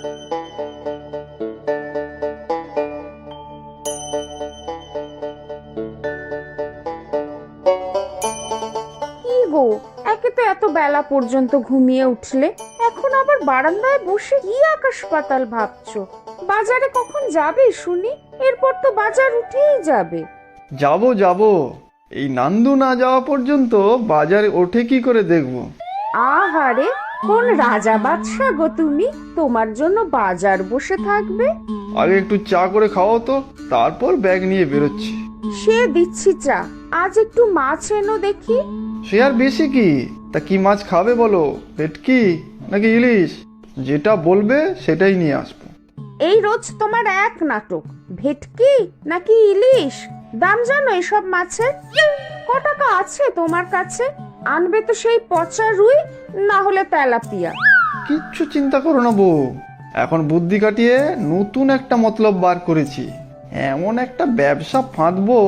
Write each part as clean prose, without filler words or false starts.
কি গো, একে তো এত বেলা পর্যন্ত ঘুমিয়ে উঠলে, এখন আবার বারান্দায় বসে কি আকাশ পাতাল ভাবছো? বাজারে কখন যাবে শুনি? এরপর তো বাজার উঠেই যাবে। যাব যাব, এই নান্দু না যাওয়া পর্যন্ত বাজারে ওঠে কি করে দেখবো? আহারে, কোন রাজা বাদশা গো তুমি, তোমার জন্য বাজার বসে থাকবে? আগে একটু চা করে খাও তো, তারপর ব্যাগ নিয়ে বেরোচ্ছি। সে দিচ্ছি চা, আজ একটু মাছ এনো দেখি। সে আর বেশি কি, তা কি মাছ খাবে বলো? ভেটকি নাকি ইলিশ? যেটা বলবে সেটাই নিয়ে আসবো। এই রোজ তোমার এক নাটক, ভেটকি নাকি ইলিশ? দাম জানো এসব মাছের? ক টাকা আছে তোমার কাছে? আনবে তো সেই পচা রুই, না হলে তেলাপিয়া। কিচ্ছু চিন্তা করো না বউ, এখন বুদ্ধি কাটিয়ে নতুন একটা মতলব বার করেছি। এমন একটা ব্যবসা ফাঁদবো,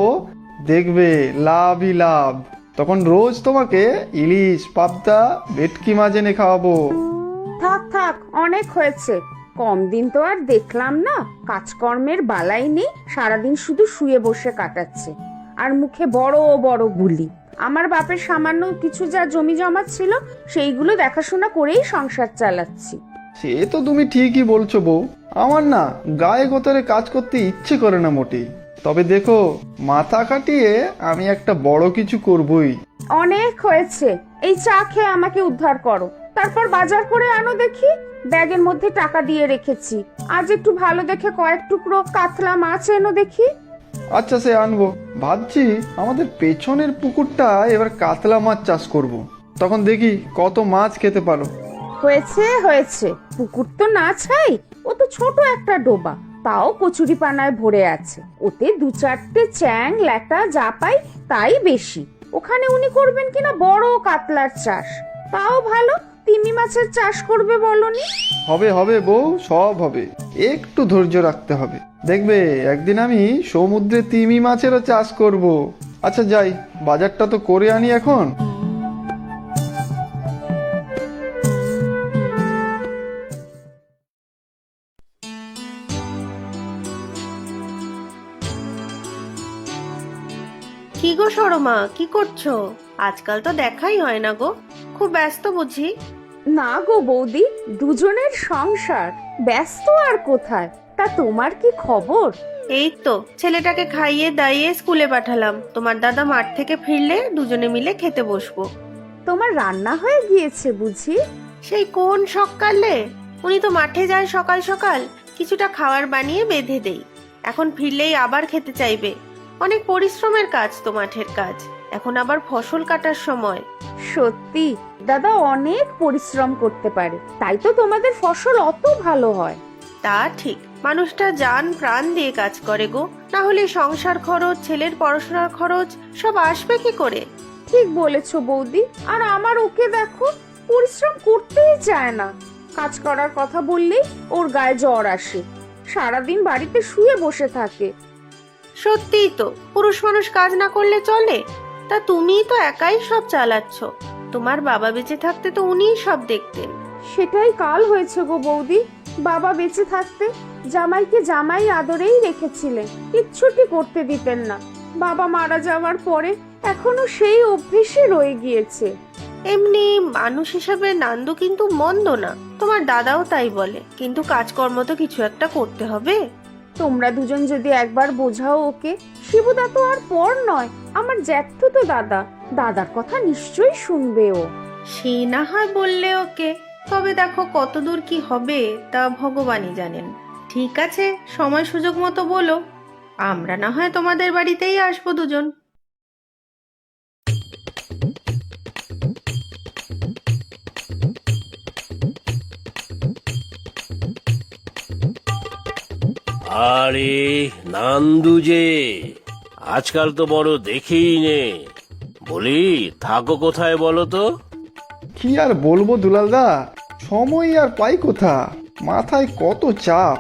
দেখবে লাভই লাভ। তখন রোজ তোমাকে ইলিশ, পাবদা, ভেটকি মাছ এনে খাওয়াবো। থাক থাক, অনেক হয়েছে। কম দিন তো আর দেখলাম না, কাজকর্মের বালাই নেই, সারাদিন শুধু শুয়ে বসে কাটাচ্ছে, আর মুখে বড় বড় বুলি। আমার বাপের সামান্য কিছু যা জমি জমা ছিল, সেইগুলো দেখাশোনা করেই সংসার চালাচ্ছি। সে তো তুমি ঠিকই বলছো বউ, আমার না গায়ে গোতরে কাজ করতে ইচ্ছে করে না মোটেই। তবে দেখো, মাথা খাটিয়ে আমি একটা বড় কিছু করবই। অনেক হয়েছে, এই চা খেয়ে আমাকে উদ্ধার করো, তারপর বাজার করে আনো দেখি। ব্যাগের মধ্যে টাকা দিয়ে রেখেছি, আজ একটু ভালো দেখে কয়েক টুকরো কাতলা মাছ এনো দেখি। আচ্ছা, সে আনবো। ভাবছি আমাদের পেছনের পুকুরটা এবার কাতলা মাছ চাষ করব। তখন দেখি কত মাছ খেতে পারো। হয়েছে হয়েছে, পুকুর তো না ছাই, ও তো ছোট একটা ডোবা, তাও কচুরি পানায় ভরে আছে। ওতে দু চারটে চ্যাং ল্যাটা যা পাই তাই বেশি। ওখানে উনি করবেন কিনা বড় কাতলার চাষ, তাও ভালো। তিমি মাছের চাষ করবে বলনি? হবে হবে বউ, সব হবে, একটু ধৈর্য রাখতে হবে। দেখবে একদিন আমি সমুদ্রে তিমি মাছেরও চাষ করব। আচ্ছা যাই, বাজারটা তো করে আনি এখন। কি গো সরমা, কি করছো? আজকাল তো দেখাই হয় না গো, খুব ব্যস্ত বুঝি? না গো বৌদি, দুজনের সংসার, ব্যস্ত আর কোথায়। তা তোমার কি খবর? এই তো ছেলেটাকে খাইয়ে দাইয়ে স্কুলে পাঠালাম, তোমার দাদা মাঠ থেকে ফিরলে দুজনে মিলে খেতে বসবো। তোমার রান্না হয়ে গিয়েছে বুঝি? সেই কোন সকালে, উনি তো মাঠে যায় সকাল সকাল, কিছুটা খাবার বানিয়ে বেঁধে দেই, এখন ফিরলেই আবার খেতে চাইবে। অনেক পরিশ্রমের কাজ তো মাঠের কাজ, এখন আবার ফসল কাটার সময়। সত্যি, দাদা অনেক পরিশ্রম করতে পারে, তাই তো তোমাদের ফসল অত ভালো হয়। তা ঠিক, মানুষটা জান প্রাণ দিয়ে কাজ করে গো, না হলে সংসার খরচ, ছেলের পড়াশোনার খরচ সব আসবে কি করে? ঠিক বলেছো বৌদি। আর আমার ওকে দেখো, পরিশ্রম করতেই চায় না। কাজ করার কথা বললেই ওর গায়ে জ্বর আসে, সারাদিন বাড়িতে শুয়ে বসে থাকে। সত্যিই তো, পুরুষ মানুষ কাজ না করলে চলে? তা তুমিই তো একাই সব চালাচ্ছ, তোমার বাবা বেঁচে থাকতে তো উনিই সব দেখতেন। সেটাই কাল হয়েছে গো বৌদি। বাবা বেঁচে থাকতে জামাইকে জামাই আদরেই রেখেছিলেন, কিচ্ছুটি করতে দিতেন না। বাবা মারা যাওয়ার পরে এখনো সেই অভ্যেসই রয়ে গিয়েছে। এমনি মানুষ হিসাবে নান্দু কিন্তু মন্দ না, তোমার দাদাও তাই বলে, কিন্তু কাজকর্ম তো কিছু একটা করতে হবে। তোমরা দুজন যদি একবার বোঝাও ওকে। শিবুদা তো আর পর নয়, আমার জ্যাঠু তো দাদা, দাদার কথা নিশ্চয়ই শুনবে ও। সে না হয় বললে ওকে, তবে দেখো কতদূর কি হবে তা ভগবানই জানেন। ঠিক আছে, সময় সুযোগ মতো বলো, আমরা না হয় তোমাদের বাড়িতেই আসবো দুজন। আরে নান্দু যে, আজকাল তো বড় দেখেই নে। বলি থাকো কোথায় বলো তো? কি আর বলবো দুলালদা, সময় আর পাই কোথা, মাথায় কত চাপ।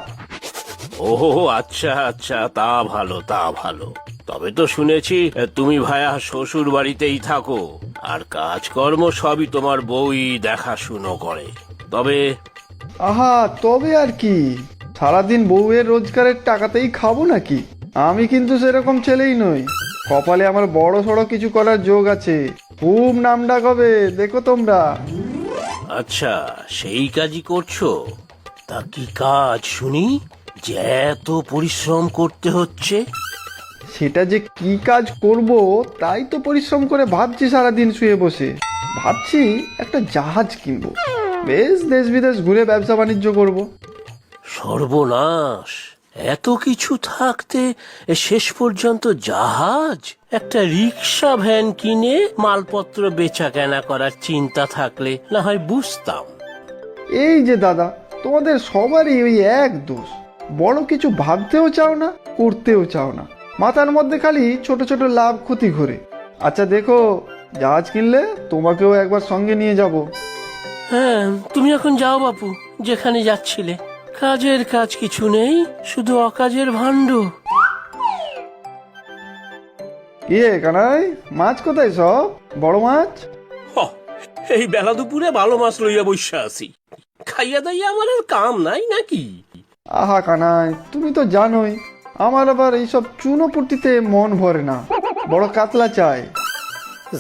ওহো আচ্ছা আচ্ছা, তা ভালো তা ভালো। তবে তো শুনেছি তুমি ভায়া শ্বশুর বাড়িতেই থাকো, আর কাজকর্ম সবই তোমার বউই দেখাশুনো করে। তবে আহা, তবে আর কি, সারাদিন বউয়ের রোজগারের টাকাতেই খাবো নাকি? আমি কিন্তু সেরকম ছেলেই নই। কপালে আমার বড় সড়ো কিছু করার যোগ আছে। খুব নামডাক হবে, দেখো তোমরা। আচ্ছা, সেই কাজই করছো? তা কি কাজ শুনি, যে এত পরিশ্রম করতে হচ্ছে? সেটা যে কি কাজ করব তাই তো পরিশ্রম করে ভাবছি সারাদিন শুয়ে বসে। ভাবছি একটা জাহাজ কিনবো, বেশ দেশ বিদেশ ঘুরে ব্যবসা বাণিজ্য করব। সর্বনাশ! এত কিছু থাকতে শেষ পর্যন্ত জাহাজ? একটা রিক্সা ভ্যান কিনে মালপত্র বেচা কেনা করার চিন্তা থাকলে না হয় বুঝতাম। এই যে দাদা, তোমাদের সবারই ওই এক দোষ, বড় কিছু ভাবতেও চাও না, করতেও চাও না, মাথার মধ্যে খালি ছোট ছোট লাভ ক্ষতি ঘোরে। আচ্ছা দেখো, জাহাজ কিনলে তোমাকেও একবার সঙ্গে নিয়ে যাব। হ্যাঁ, তুমি এখন যাও বাপু, যেখানে যাচ্ছিলে। কাজের কাজ কিছু নেই, শুধু অকাজের ভাণ্ড। কি হে কানাই, মাছ কোথায় সব? বড় মাছ? এই বেলা দুপুরে ভালো মাছ লইয়া বইসা আছি। খাইয়া দাইয়া আমার আর কাম নাই নাকি? আহা কানাই, তুমি তো জানোই আমার আবার এইসব চুনোপুটিতে মন ভরে না, বড় কাতলা চাই।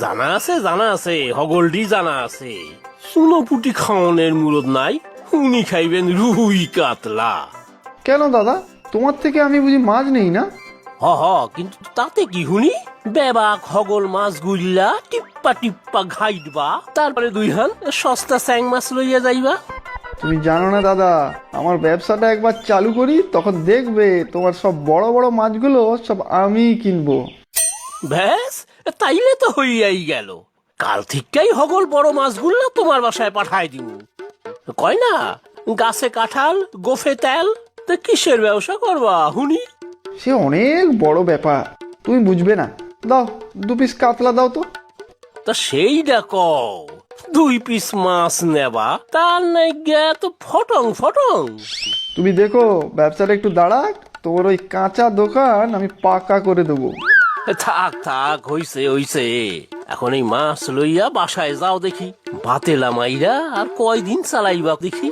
জানা আছে, হগলডি জানা আছে। সুনোপুটি খাওয়ানোর মুরদ নাই, উনি খাইবেন রুই কাতলা। কেন দাদা, তোমার থেকে আমি বুঝি মাছ নেই না? হ, কিন্তু তাতে কি হুনি? বেবাক হগল মাছ গুল্লা টিপ্পা টিপ্পা ঘাইটবা, তারপরে দুইহান সস্তা স্যাং মাছ লইয়া যাইবা। তুমি জানো না দাদা, আমার ব্যবসাটা একবার চালু করি, তখন দেখবে তোমার সব বড় বড় মাছগুলো সব আমিই কিনবো। ব্যাস, তাইলে তো হইয়াই গেল। কাল থেকেই হগল বড় মাছগুলো তোমার বাসায় পাঠাই দিব। কয় না, গাছে কাঁঠাল গোফে তেল। তা কিসের ব্যবসা করবা হুনি? সে অনেক বড় ব্যাপার, তুমি বুঝবে না। দাও 2 পিস কাতলা দাও তো। তা সেইটা কও, 2 পিস মাছ নেবা, তার নাই গে তো ফটং। তুমি দেখো ব্যবসাটা একটু দাঁড়াক, তোমার ওই কাঁচা দোকান আমি পাকা করে দেবো। থাক হইছে। এখন এই মাছ লইয়া বাসায় যাও দেখি, বাতেলা মাইরা আর কয়দিন চালাইবা দেখি।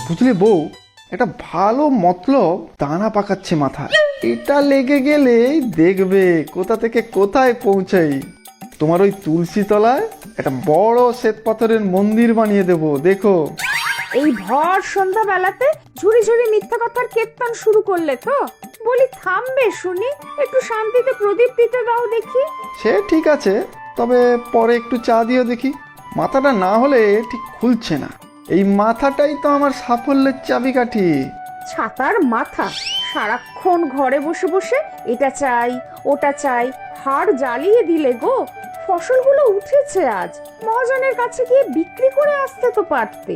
বুঝলে বউ, একটা ভালো মতলব দানা পাকাচ্ছে মাথায়। এটা লেগে গেলে দেখবে কোথা থেকে কোথায় পৌঁছাই। তোমার ওই তুলসী তলায় একটা বড় শ্বেত পাথরের মন্দির বানিয়ে দেবো, দেখো। এই ভর সন্ধ্যা বেলাতে ঝুড়ি ঝুড়ি মিথ্যা কথার কীর্তন শুরু করলে তো? বলি থামবে শুনি, একটু শান্তিতে প্রদীপ দিতে দাও দেখি। সে ঠিক আছে, তবে পরে একটু চা দিও দেখি। মাথাটা না হলে ঠিক খুলছে না, এই মাথাটাই তো আমার সাফল্যের চাবিকাঠি। ছাতার মাথা, সারাক্ষণ ঘরে বসে বসে এটা চাই ওটা চাই, হাড় জ্বালিয়ে দিলে গো। ফসলগুলো উঠেছে আজ, মহাজনের কাছে গিয়ে বিক্রি করে আসতে তো পারতে।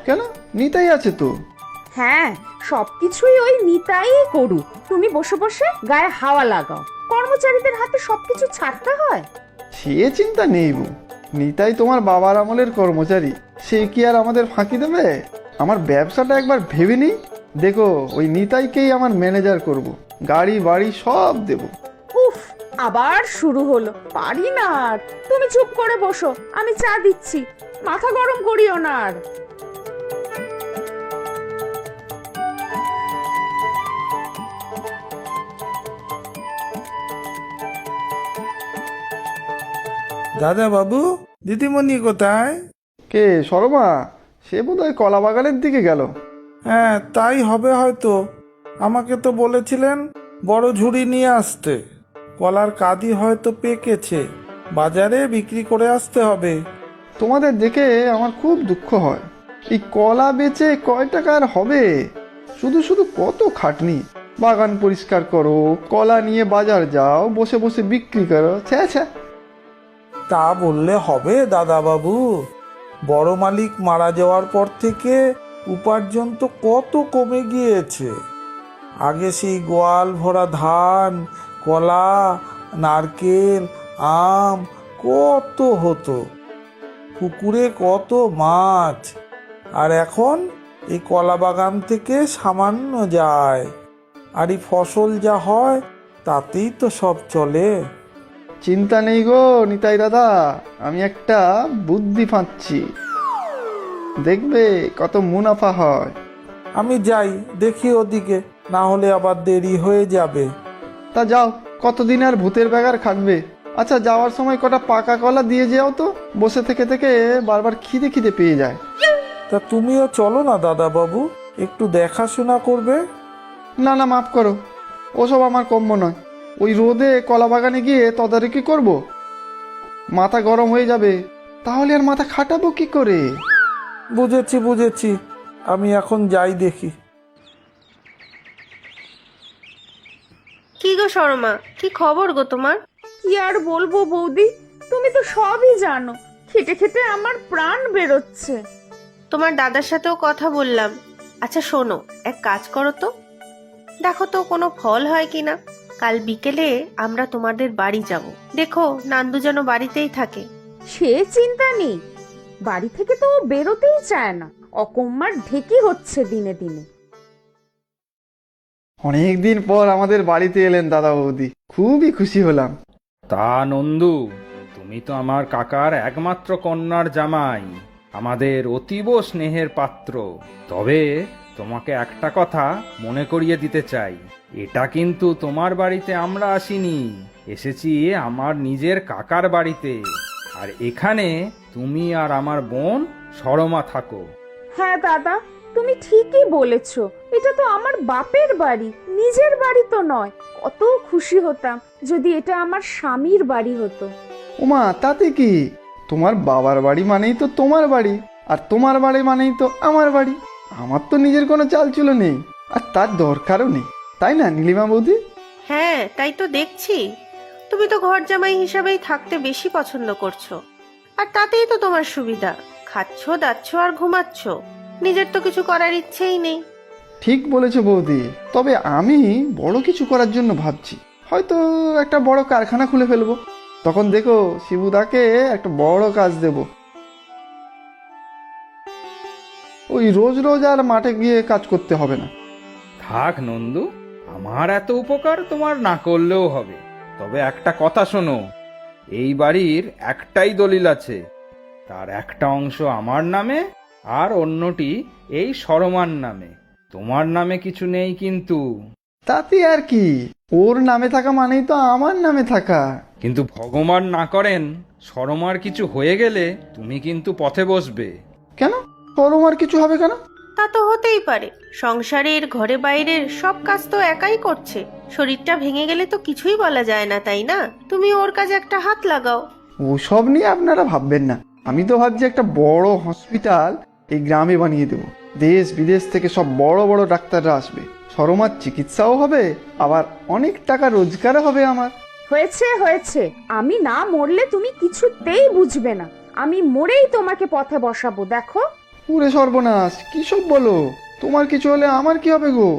কেন, নিতাই আছে তো। হ্যাঁ, সবকিছুই ওই নিতাই করুক, তুমি বসে বসে গায়ে হাওয়া লাগাও। কর্মচারীদের হাতে সবকিছু ছাড়তে হয়। সে চিন্তা নেই বউ, নিতাই তোমার বাবার আমলের কর্মচারী, সে কি আর আমাদের ফাঁকি দেবে? আমার ব্যবসাটা একবার ভেবে নি, দেখো ওই নিতাইকেই আমার ম্যানেজার করব, গাড়ি বাড়ি সব দেব। উফ, আবার শুরু হলো, পারি না আর। তুমি চুপ করে বসো, আমি চা দিচ্ছি, মাথা গরম করিও না আর। দাদা বাবু, দিদিমণি কোথায়? কে, সরমা? সে বোধহয় কলা বাগানের দিকে গেল। হ্যাঁ, তাই হবে হয়তো। আমাকে তো বলেছিলেন বড় ঝুড়ি নিয়ে আসতে। কলার কাঁদি হয়তো পেকেছে, বাজারে বিক্রি করে আসতে হবে। তোমাদের দেখে আমার খুব দুঃখ হয়। এই কলা বেচে কয় টাকা আর হবে? শুধু শুধু কত খাটনি। বাগান পরিষ্কার করো, কলা নিয়ে বাজার যাও, বসে বসে বিক্রি করো, ছ্যা ছ্যা। তা বললে হবে দাদা বাবু? বড় মালিক মারা যাওয়ার পর থেকে উপার্জন তো কত কমে গিয়েছে। আগে সেই গোয়াল ভরা ধান, কলা, নারকেল, আম কত হতো, পুকুরে কত মাছ। আর এখন এই কলা বাগান থেকে সামান্য যায়, আর এই ফসল যা হয় তাতেই তো সব চলে। চিন্তা নেই গো নিতাই দাদা, আমি একটা বুদ্ধি পাচ্ছি, দেখবে কত মুনাফা হয়। আমি যাই দেখি ওদিকে, না হলে আবার দেরি হয়ে যাবে। তা যাও, কতদিন আর ভূতের ব্যাগার খাটবে। আচ্ছা, যাওয়ার সময় কটা পাকা কলা দিয়ে যাও তো, বসে থেকে থেকে বারবার খিদে খিদে পেয়ে যায়। তা তুমিও চলো না দাদা বাবু, একটু দেখাশোনা করবে। না না, মাফ করো, ওসব আমার কম্য নয়। ওই রোদে কলা বাগানে গিয়ে তদারকি করব, মাথা গরম হয়ে যাবে, তাহলে আর মাথা খাটাবো কি করে? বুঝেছি বুঝেছি, আমি এখন যাই দেখি। কি গো শর্মা, কি খবর গো তোমার? কি আর বলবো বৌদি, তুমি তো সবই জানো, খেটে খেটে আমার প্রাণ বেরোচ্ছে। তোমার দাদার সাথেও কথা বললাম। আচ্ছা শোনো, এক কাজ করো তো, দেখো তো কোনো ফল হয় কিনা। কাল বিকেলে আমরা তোমাদের বাড়ি যাব, দেখো নান্দু যেন বাড়িতেই থাকে। সে চিন্তা নেই, বাড়ি থেকে তো ও বেরোতেই চায় না, অকম্মার ঢেকি হচ্ছে দিনে দিনে। অনেকদিন পর আমাদের বাড়িতে এলেন দাদা বৌদি, খুবই খুশি হলাম। তা নন্দু, তুমি তো আমার কাকার একমাত্র কন্যার জামাই, আমাদের অতীব স্নেহের পাত্র। তবে তোমাকে একটা কথা মনে করিয়ে দিতে চাই, এটা কিন্তু তোমার বাড়িতে আমরা আসিনি, এসেছি আমার নিজের কাকার বাড়িতে। আর এখানে তুমি আর আমার বোন সরমা থাকো। হ্যাঁ দাদা, তুমি ঠিকই বলেছো, এটা তো আমার বাপের বাড়ি, নিজের বাড়ি তো নয়। কত খুশি হতাম যদি এটা আমার স্বামীর বাড়ি হতো। ওমা, তাতে কি? তোমার বাবার বাড়ি মানেই তো তোমার বাড়ি, আর তোমার বাড়ি মানেই তো আমার বাড়ি। আমার তো নিজের কোনো চালচুলো নেই, আর তার দরকারও নেই, তাই না নীলিমা বৌদি? হ্যাঁ, তাই তো দেখছি। তুমি তো ঘর জামাই হিসাবেই থাকতে বেশি পছন্দ করছো, আর তাতেই তো তোমার সুবিধা। খাচ্ছ, দাচ্ছ আর ঘুমাচ্ছ, নিজের তো কিছু করার ইচ্ছেই নেই। ঠিক বলেছো বৌদি, তবে আমি বড় কিছু করার জন্য ভাবছি। হয়তো একটা বড় কারখানা খুলে ফেলবো, তখন দেখো শিবুদাকে একটা বড় কাজ দেব। ওই রোজ রোজ আর মাঠে গিয়ে কাজ করতে হবে না। থাক নন্দু, আমার এত উপকার তোমার না করলেও হবে। তবে একটা কথা শোনো, এই বাড়ির একটাই দলিল আছে, তার একটা অংশ আমার নামে আর অন্যটি এই সরমার নামে। তোমার নামে কিছু নেই কিন্তু। তাতে আর কি, ওর নামে থাকা মানেই তো আমার নামে থাকা। কিন্তু ভগবান না করেন সরমার কিছু হয়ে গেলে তুমি কিন্তু পথে বসবে। কেন? সরমার কিছু হবে কেন? তা তো হতেই পারে, সংসারের ঘরে বাইরের সব কাজ তো একাই করছে, শরীরটা ভেঙে গেলে তো কিছুই বলা যায় না, তাই না? তুমি ওর কাজে একটা হাত লাগাও। ওসব নিয়ে আপনারা ভাববেন না, আমি তো ভাবছি একটা বড় হসপিটাল এই গ্রামে বানিয়ে দেবো। দেশ বিদেশ থেকে সব বড় বড় ডাক্তাররা আসবে, সরমার চিকিৎসাও হবে, আবার অনেক টাকা রোজগারও হবে আমার। হয়েছে হয়েছে, আমি না মরলে তুমি কিছুতেই বুঝবে না। আমি মরেই তোমাকে পথে বসাবো, দেখো। পুরে সর্বনাশ, কি সব বলো? তোমার কিছু হলে আমার কি হবে গো?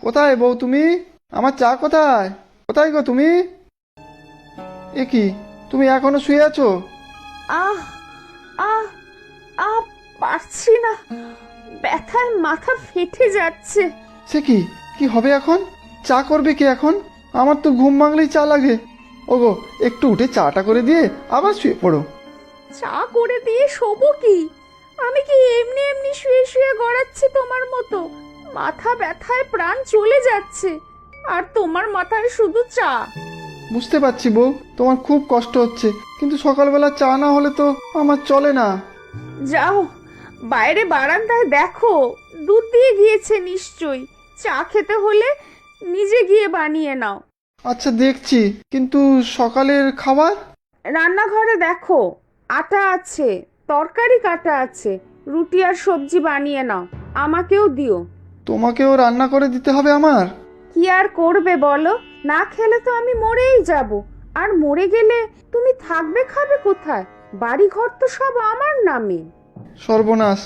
কোথায় বউ তুমি? আমার চা কোথায়? কোথায় গো তুমি? এ কি, তুমি এখনো শুয়ে আছো? আহ আহ আহ পারছি না, ব্যথায় মাথা ফেটে যাচ্ছে। সে কি, কি হবে এখন? চা করবে কি এখন? আমার তো ঘুম ভাঙলেই চা লাগে। ওগো, একটু উঠে চাটা করে দিয়ে আবার শুয়ে পড়ো। চা করে দিয়ে শোবো কি? আমি কি এমনি এমনি শুয়ে শুয়ে গড়াচ্ছি তোমার মতো? মাথা ব্যথায় প্রাণ চলে যাচ্ছে, আর তোমার মাথায় শুধু চা। বুঝতে পারছি বউ, তোমার খুব কষ্ট হচ্ছে, কিন্তু সকালবেলা চা না হলে তো আমার চলে না। যাও, বাইরে বারান্দায় দেখো, দুধ দিয়ে গিয়েছে নিশ্চয়ই। চা খেতে হলে নিজে গিয়ে বানিয়ে নাও। আচ্ছা দেখছি, কিন্তু সকালের খাবার? রান্নাঘরে দেখো, আটা আছে, তরকারি কাটা আছে, রুটি আর সবজি বানিয়ে নাও, আমাকেও দিও। তোমাকেও রান্না করে দিতে হবে আমার? কি আর করবে বলো, না খেলে তো আমি মরেই যাব, আর মরে গেলে তুমি থাকবে খাবে কোথায়? বাড়ি ঘর তো সব আমার নামে। সর্বনাশ,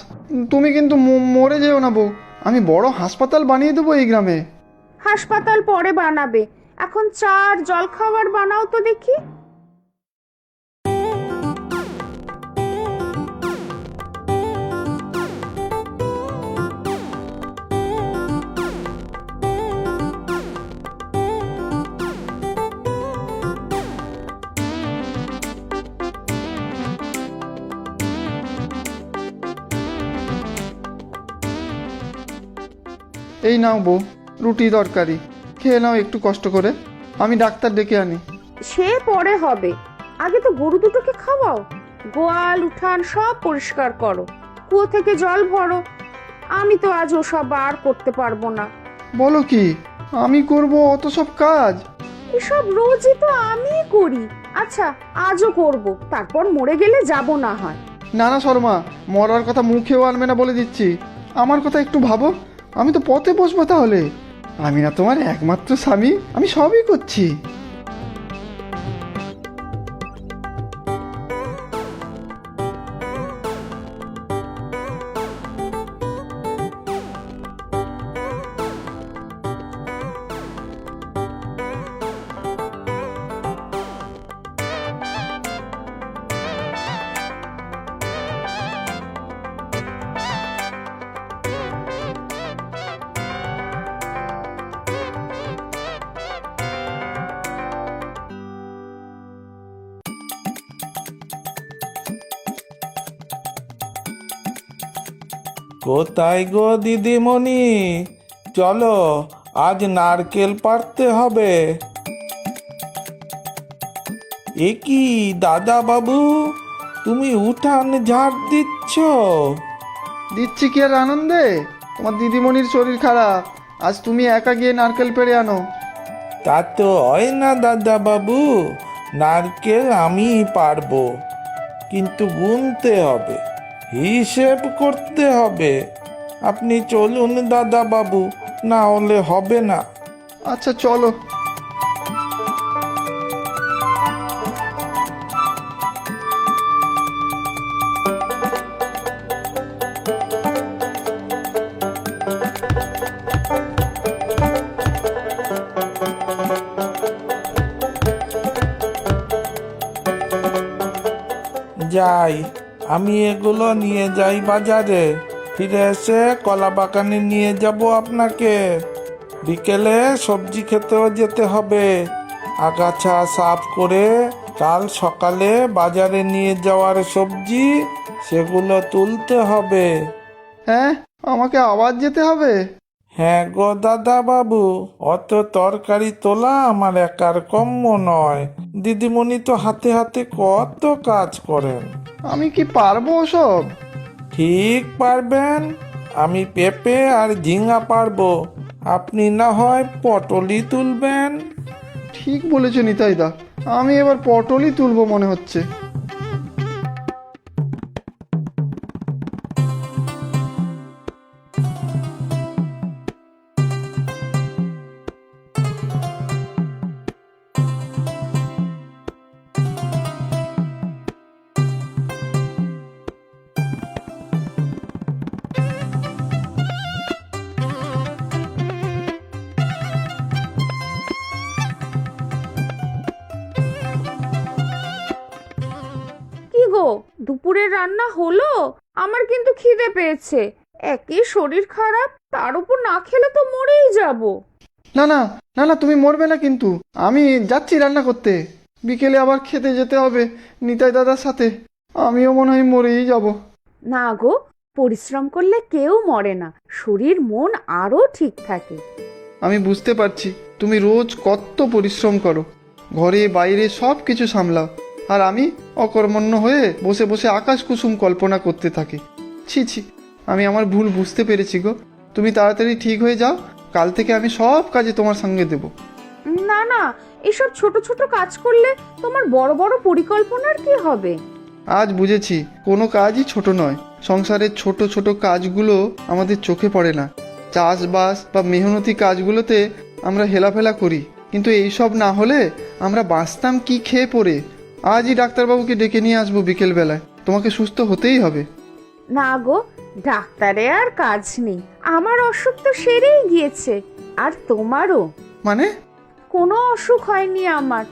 তুমি কিন্তু মরে যেও না বউ, আমি বড় হাসপাতাল বানিয়ে দেবো এই গ্রামে। হাসপাতাল পরে বানাবে, এখন চা আর জলখাবার বানাও তো দেখি। এই নাও বউ, রুটি তরকারি খেয়ে নাও একটু কষ্ট করে, আমি ডাক্তার ডেকে আনি। সে পরে হবে, আগে তো গরু দুটোকে খাওয়াও, গোয়াল উঠান সব পরিষ্কার করো, কুয়ো থেকে জল ভরো। আমি তো আজ ওসব আর করতে পারবো না। বলো কি, আমি করব অত সব কাজ? এসব রোজই তো আমিই করি। আচ্ছা আজও করব, তারপর মরে গেলে যাব না হয়। না না শর্মা, মরার কথা মুখেও আনবে না বলে দিচ্ছি। আমার কথা একটু ভাবো, আমি তো পথে বসবো তাহলে। আমি না তোমার একমাত্র স্বামী, আমি সবই করছি। কোথায় গো দিদিমণি, চলো আজ নারকেল পাড়তে হবে। এ কি দাদা বাবু, তুমি উঠান ঝাড় দিচ্ছ? দিচ্ছি কি আর আনন্দে, তোমার দিদিমণির শরীর খারাপ, আজ তুমি একা গিয়ে নারকেল পেড়ে আনো। তা তো হয় না দাদা বাবু, নারকেল আমি পারবো, কিন্তু গুনতে হবে, হিসেব করতে হবে। আপনি চলুন দাদা বাবু, না হলে হবে না। আচ্ছা চলো। যাই, আমি এগুলো নিয়ে যাই বাজারে, ফিরে এসে কলা বাগানে নিয়ে যাব আপনাকে। বিকেলে সবজি খেতেও যেতে হবে, আগাছা সাফ করে কাল সকালে বাজারে নিয়ে যাওয়ার সবজি সেগুলো তুলতে হবে। হ্যাঁ, আমাকে আবার যেতে হবে? হ্যাঁ গো দাদা বাবু, অত তরকারি তোলা আমার একার কম্য নয়, দিদিমণি তো হাতে হাতে কত কাজ করেন। আমি কি পারবো ওসব? ঠিক পারবেন, আমি পেঁপে আর ঝিঙা পারবো, আপনি না হয় পটলই তুলবেন। ঠিক বলেছো নিতাইদা, আমি এবার পটলই তুলবো মনে হচ্ছে। কি গো, দুপুরের রান্না হলো? আমার কিন্তু খিদে পেয়েছে, একে শরীর খারাপ, তার উপর না খেলে তো মরেই যাব। না না না না, তুমি মরবে না কিন্তু, আমি যাচ্ছি রান্না করতে। বিকেলে আবার খেতে যেতে হবে নিতাই দাদার সাথে, আমিও মনে হয় মরেই যাব। না গো, পরিশ্রম করলে কেউ মরে না, শরীর মন আরো ঠিক থাকে। আমি বুঝতে পারছি তুমি রোজ কত পরিশ্রম করো, ঘরে বাইরে সব কিছু সামলাও, আর আমি অকর্মণ্য হয়ে বসে বসে আকাশ কুসুম কল্পনা করতে থাকি। ছি ছি, আমি আমার ভুল বুঝতে পেরেছি গো। তুমি তাড়াতাড়ি ঠিক হয়ে যাও, কাল থেকে আমি সব কাজে তোমার সঙ্গে দেব। না না, এসব ছোট ছোট কাজ করলে তোমার বড় বড় পরিকল্পনার কি হবে? আজ বুঝেছি কোনো কাজই ছোট নয়, সংসারের ছোট ছোট কাজগুলো আমাদের চোখে পড়ে না। চাষবাস বা মেহনতি কাজগুলোতে আমরা হেলাফেলা করি, কিন্তু এইসব না হলে আমরা বাঁচতাম কি খেয়ে পড়ে। আজই ডাক্তারবাবুকে ডেকে নিয়ে আসবো বিকেলবেলায়, তোমাকে সুস্থ হতেই হবে। না গো, ডাক্তারে আর কাজ নেই, আমার অসুখ তো সেরেই গিয়েছে, আর তোমারও। মানে? কোনো অসুখ হয়নি আমার।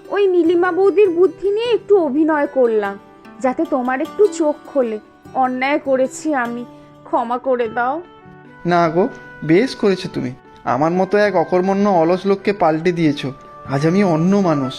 ওই নীলিমা বৌদির বুদ্ধি নিয়ে একটু অভিনয় করলাম, যাতে তোমার একটু চোখ খোলে। অন্যায় করেছি আমি, ক্ষমা করে দাও। না গো, বেশ করেছো তুমি। আমার মতো এক অকর্মণ্য অলস লোককে পাল্টে দিয়েছো। আজ আমি অন্য মানুষ।